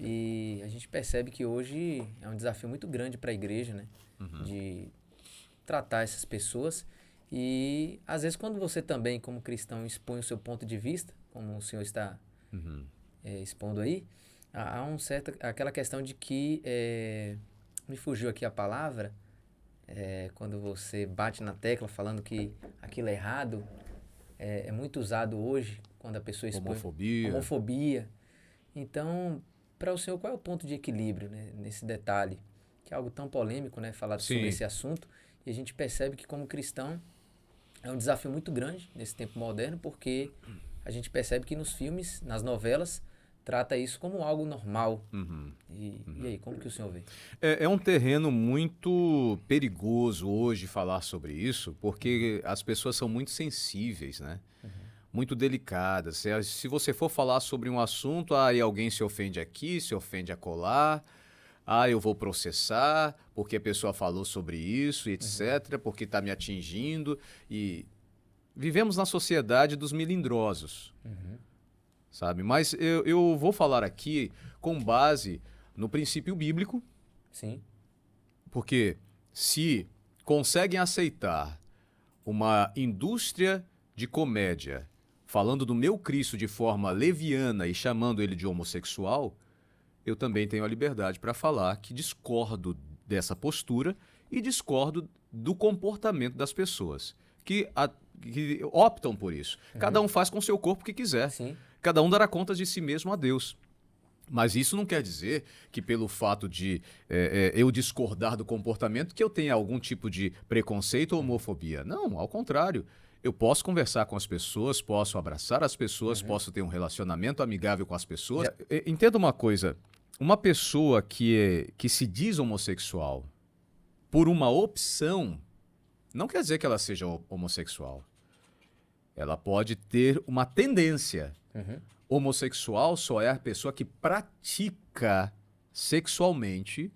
E a gente percebe que hoje é um desafio muito grande para a igreja, né? De tratar essas pessoas. E às vezes quando você também, como cristão, expõe o seu ponto de vista, como o senhor está expondo aí, há um certo, aquela questão de que, me fugiu aqui a palavra, quando você bate na tecla falando que aquilo é errado, é muito usado hoje, quando a pessoa expõe Homofobia. homofobia. Então, para o senhor, qual é o ponto de equilíbrio, né, nesse detalhe? Que é algo tão polêmico, né, falar sobre Sim. esse assunto, e a gente percebe que como cristão é um desafio muito grande nesse tempo moderno, porque a gente percebe que nos filmes, nas novelas, trata isso como algo normal. E aí, como que o senhor vê? É um terreno muito perigoso hoje falar sobre isso, porque as pessoas são muito sensíveis, né? Muito delicadas. Se você for falar sobre um assunto, aí alguém se ofende aqui, se ofende acolá, eu vou processar porque a pessoa falou sobre isso, etc., porque está me atingindo. E vivemos na sociedade dos melindrosos, sabe? Mas eu vou falar aqui com base no princípio bíblico, Sim. porque se conseguem aceitar uma indústria de comédia falando do meu Cristo de forma leviana e chamando ele de homossexual, eu também tenho a liberdade para falar que discordo dessa postura e discordo do comportamento das pessoas que optam por isso. Cada um faz com seu corpo o que quiser. Sim. Cada um dará contas de si mesmo a Deus. Mas isso não quer dizer que pelo fato de eu discordar do comportamento que eu tenha algum tipo de preconceito ou homofobia. Não, ao contrário. Eu posso conversar com as pessoas, posso abraçar as pessoas, posso ter um relacionamento amigável com as pessoas. Entenda uma coisa, uma pessoa que se diz homossexual por uma opção, não quer dizer que ela seja homossexual. Ela pode ter uma tendência. Homossexual só é a pessoa que pratica sexualmente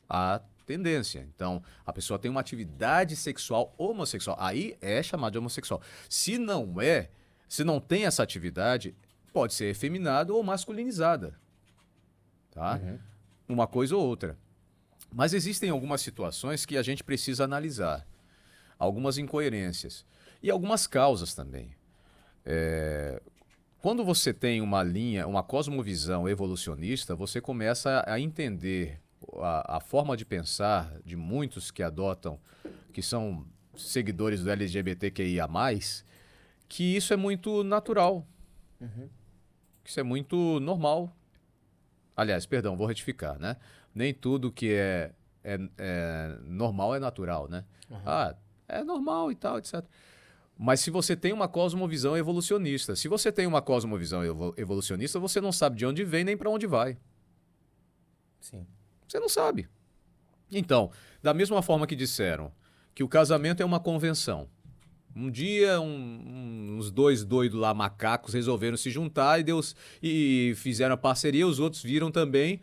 a tendência. Então, a pessoa tem uma atividade sexual homossexual. Aí é chamado de homossexual. Se não tem essa atividade, pode ser efeminada ou masculinizada. Tá? Uma coisa ou outra. Mas existem algumas situações que a gente precisa analisar. Algumas incoerências. E algumas causas também. Quando você tem uma cosmovisão evolucionista, você começa a entender a forma de pensar de muitos que adotam, que são seguidores do LGBTQIA+, que isso é muito natural. Que isso é muito normal. Aliás, perdão, vou retificar, né? Nem tudo que é normal é natural, né? É normal e tal, etc. Mas se você tem uma cosmovisão evolucionista, se você tem uma cosmovisão evolucionista, você não sabe de onde vem nem para onde vai. Sim. Você não sabe. Então, da mesma forma que disseram que o casamento é uma convenção. Um dia, uns dois doidos lá, macacos, resolveram se juntar e fizeram a parceria, os outros viram também.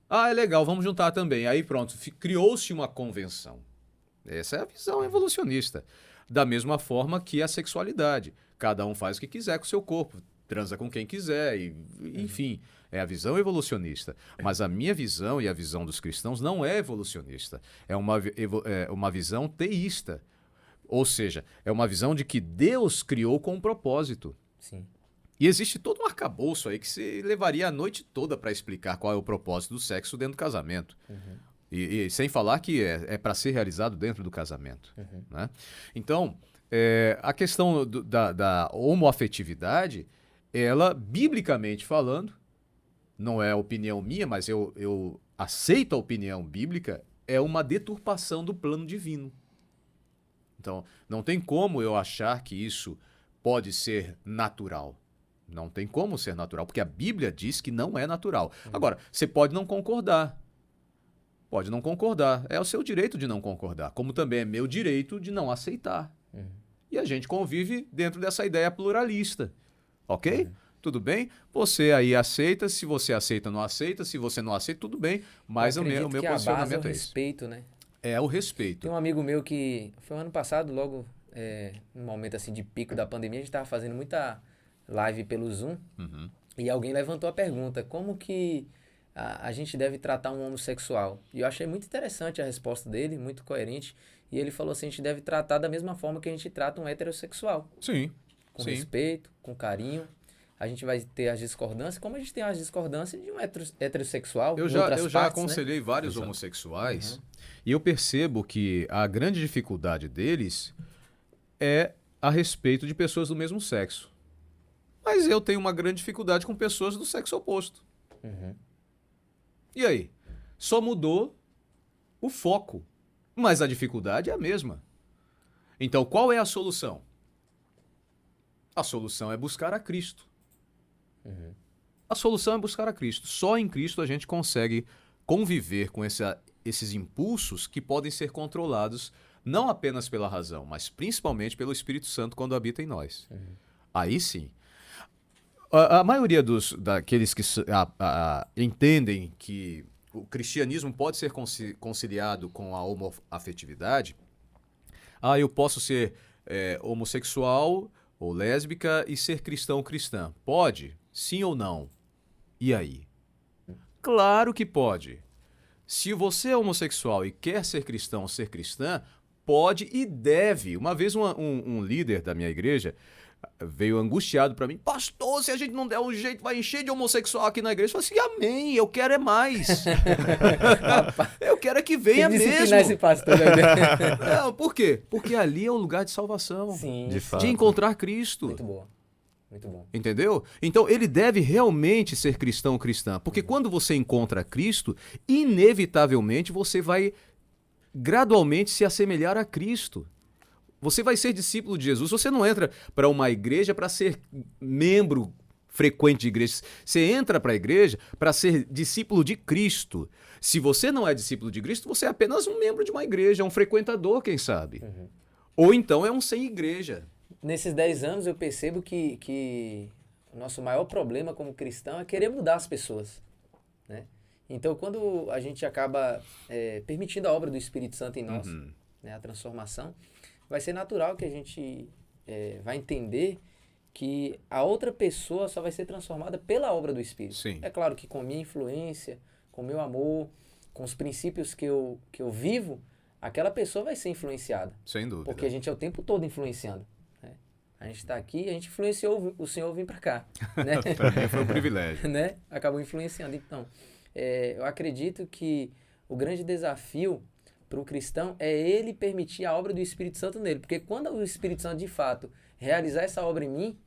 É legal, vamos juntar também. Aí pronto, criou-se uma convenção. Essa é a visão evolucionista. Da mesma forma que a sexualidade. Cada um faz o que quiser com o seu corpo, transa com quem quiser, enfim, é a visão evolucionista. Mas a minha visão e a visão dos cristãos não é evolucionista. É uma visão teísta. Ou seja, é uma visão de que Deus criou com um propósito. Sim. E existe todo um arcabouço aí que se levaria a noite toda para explicar qual é o propósito do sexo dentro do casamento. E sem falar que é para ser realizado dentro do casamento. Né? Então, a questão da homoafetividade, ela, biblicamente falando, não é opinião minha, mas eu aceito a opinião bíblica, é uma deturpação do plano divino. Então, não tem como eu achar que isso pode ser natural. Não tem como ser natural, porque a Bíblia diz que não é natural. Agora, você pode não concordar. Pode não concordar. É o seu direito de não concordar, como também é meu direito de não aceitar. E a gente convive dentro dessa ideia pluralista. Ok? Tudo bem? Você aí aceita, se você aceita, não aceita, se você não aceita, tudo bem, mas Eu o meu acredito que a base é o posicionamento é esse. respeito, né? É o respeito. Tem um amigo meu que foi ano passado, logo num momento assim de pico da pandemia, a gente tava fazendo muita live pelo Zoom e alguém levantou a pergunta, como que a gente deve tratar um homossexual? E eu achei muito interessante a resposta dele, muito coerente. E ele falou assim, a gente deve tratar da mesma forma que a gente trata um heterossexual. Sim. Com Sim. respeito, com carinho. A gente vai ter as discordâncias, como a gente tem as discordâncias de um heterossexual. Eu em já, outras eu já partes, né? aconselhei vários homossexuais e eu percebo que a grande dificuldade deles é a respeito de pessoas do mesmo sexo. Mas eu tenho uma grande dificuldade com pessoas do sexo oposto. E aí? Só mudou o foco, mas a dificuldade é a mesma. Então, qual é a solução? A solução é buscar a Cristo. A solução é buscar a Cristo. Só em Cristo a gente consegue conviver com esses impulsos que podem ser controlados não apenas pela razão, mas principalmente pelo Espírito Santo quando habita em nós. Aí sim. A maioria daqueles que entendem que o cristianismo pode ser conciliado com a homoafetividade, eu posso ser homossexual ou lésbica e ser cristão ou cristã. Pode? Sim ou não? E aí? Claro que pode. Se você é homossexual e quer ser cristão ou ser cristã, pode e deve. Uma vez um líder da minha igreja veio angustiado para mim. Pastor, se a gente não der um jeito, vai encher de homossexual aqui na igreja. Eu falei assim, amém, eu quero é mais. Eu quero é que venha mesmo. Esse pastor, né? Não, por quê? Porque ali é o lugar de salvação. Sim, De sim. fato. De encontrar Cristo. Muito boa. Muito bom. Entendeu? Então ele deve realmente ser cristão ou cristã. Porque quando você encontra Cristo, inevitavelmente você vai gradualmente se assemelhar a Cristo. Você vai ser discípulo de Jesus. Você não entra para uma igreja para ser membro frequente de igreja. Você entra para a igreja para ser discípulo de Cristo. Se você não é discípulo de Cristo, você é apenas um membro de uma igreja, um frequentador, quem sabe. Ou então é um sem igreja. Nesses 10 anos eu percebo que o nosso maior problema como cristão é querer mudar as pessoas, né? Então, quando a gente acaba permitindo a obra do Espírito Santo em nós, né, a transformação, vai ser natural que a gente vai entender que a outra pessoa só vai ser transformada pela obra do Espírito. Sim. É claro que com minha influência, com meu amor, com os princípios que eu vivo, aquela pessoa vai ser influenciada. Sem dúvida. Porque a gente é o tempo todo influenciando. Né? A gente está aqui, a gente influenciou o Senhor vir para cá. Né? Para mim foi um privilégio. Né? Acabou influenciando. Então, eu acredito que o grande desafio para o cristão é ele permitir a obra do Espírito Santo nele. Porque quando o Espírito Santo, de fato, realizar essa obra em mim,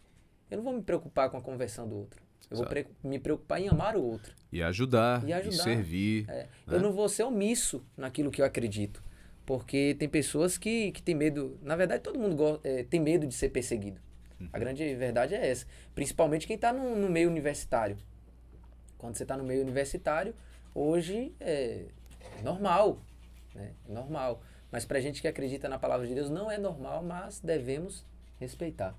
eu não vou me preocupar com a conversão do outro. Eu vou me preocupar em amar o outro. E ajudar, E servir. Eu não vou ser omisso naquilo que eu acredito. Porque tem pessoas que têm medo. Na verdade, todo mundo tem medo de ser perseguido. A grande verdade é essa. Principalmente quem está no meio universitário. Quando você está no meio universitário, hoje é normal. Né? É normal. Mas para a gente que acredita na palavra de Deus, não é normal, mas devemos respeitar.